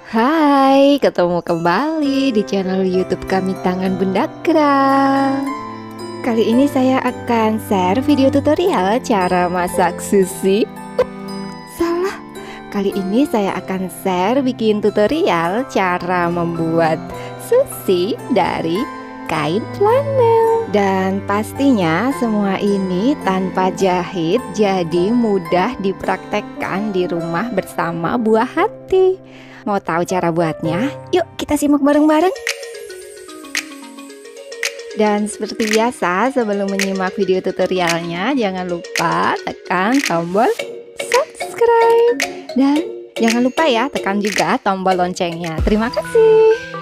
Hai, ketemu kembali di channel YouTube kami Tangan Bunda. Kali ini saya akan share video tutorial cara masak sushi. Salah. Kali ini saya akan share bikin tutorial cara membuat sushi dari kain flanel. Dan pastinya semua ini tanpa jahit, jadi mudah dipraktekkan di rumah bersama buah hati. Mau tahu cara buatnya? Yuk kita simak bareng-bareng. Dan seperti biasa, sebelum menyimak video tutorialnya, jangan lupa tekan tombol subscribe. Dan jangan lupa ya, tekan juga tombol loncengnya. Terima kasih.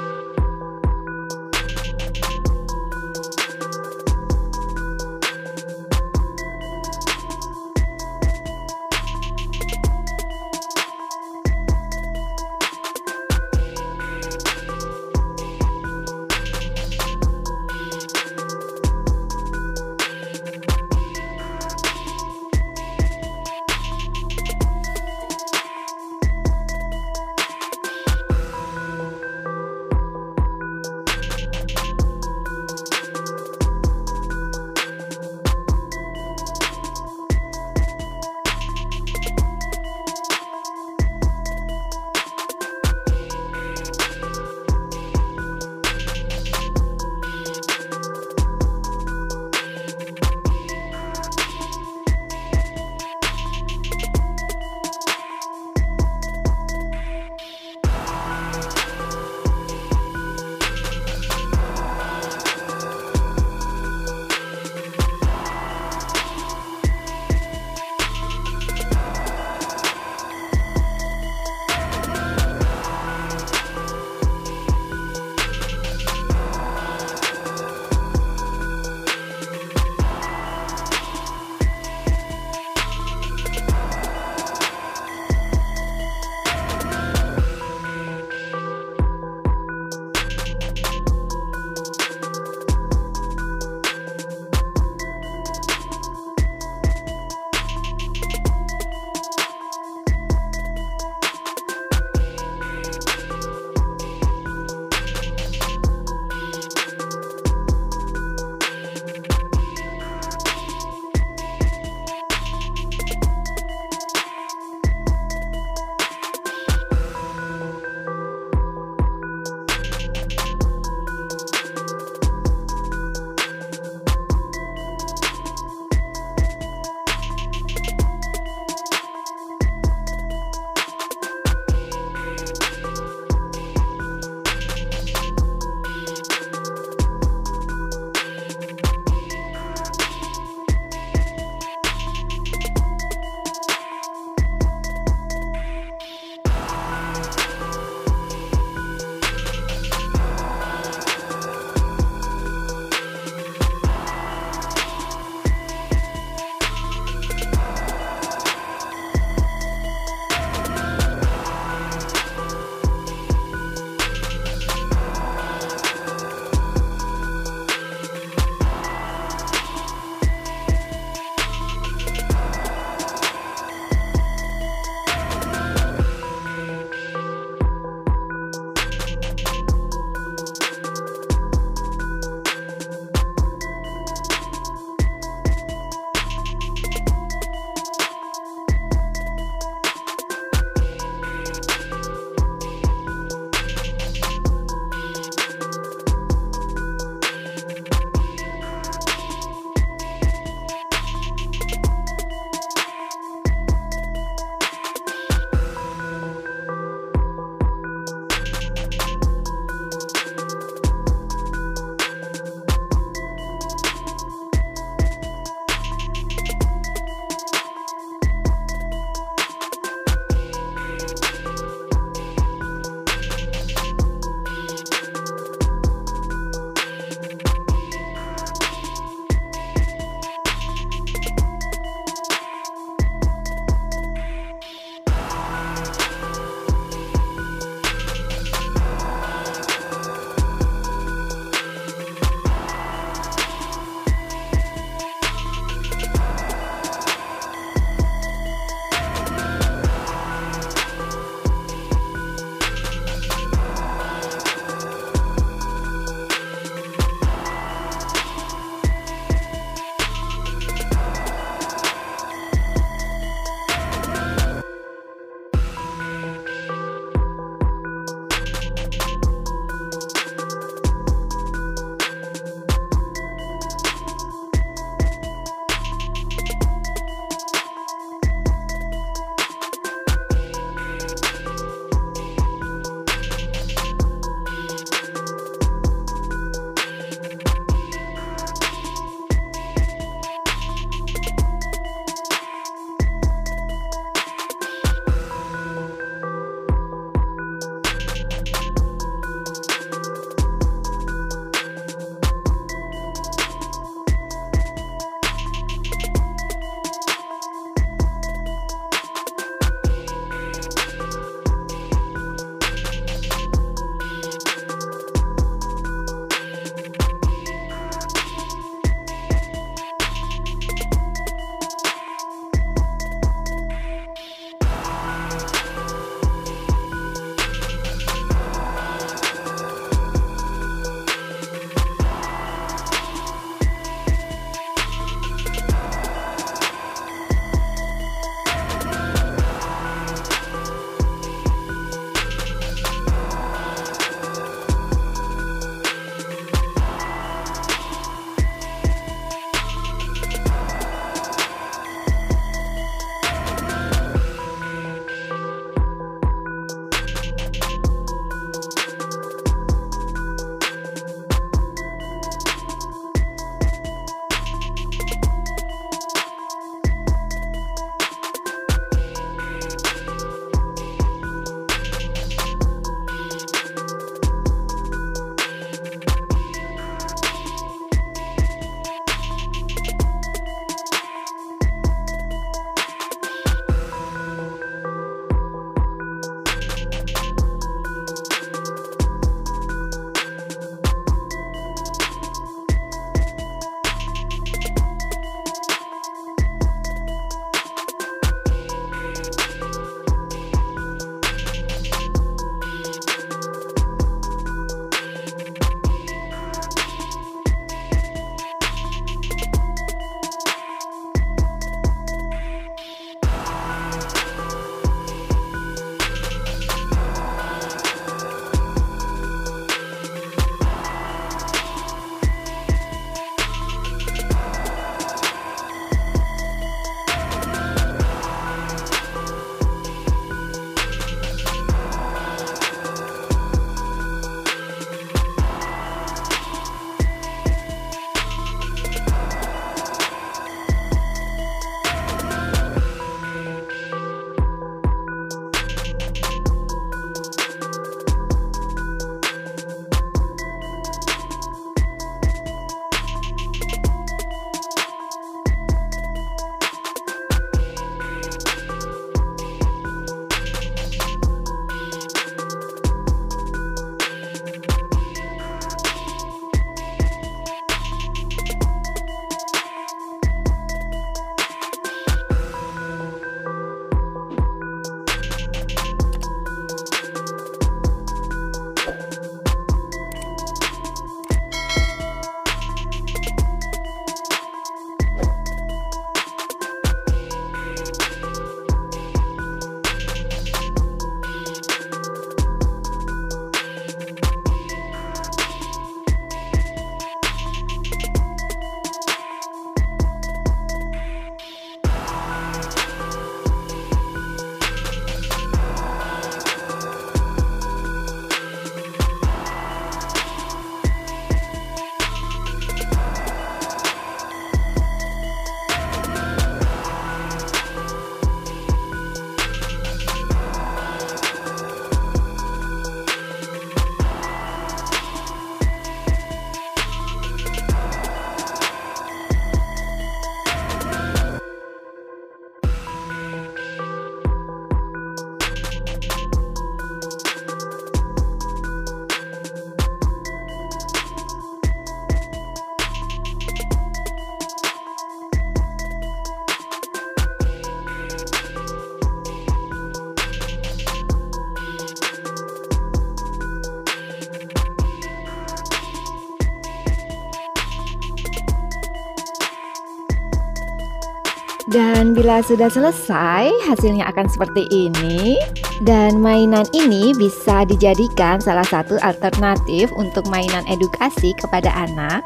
Dan bila sudah selesai, hasilnya akan seperti ini. Dan mainan ini bisa dijadikan salah satu alternatif untuk mainan edukasi kepada anak.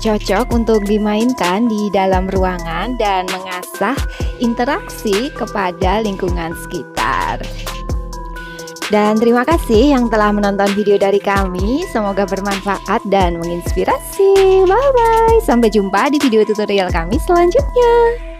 Cocok untuk dimainkan di dalam ruangan dan mengasah interaksi kepada lingkungan sekitar. Dan terima kasih yang telah menonton video dari kami. Semoga bermanfaat dan menginspirasi. Bye bye. Sampai jumpa di video tutorial kami selanjutnya.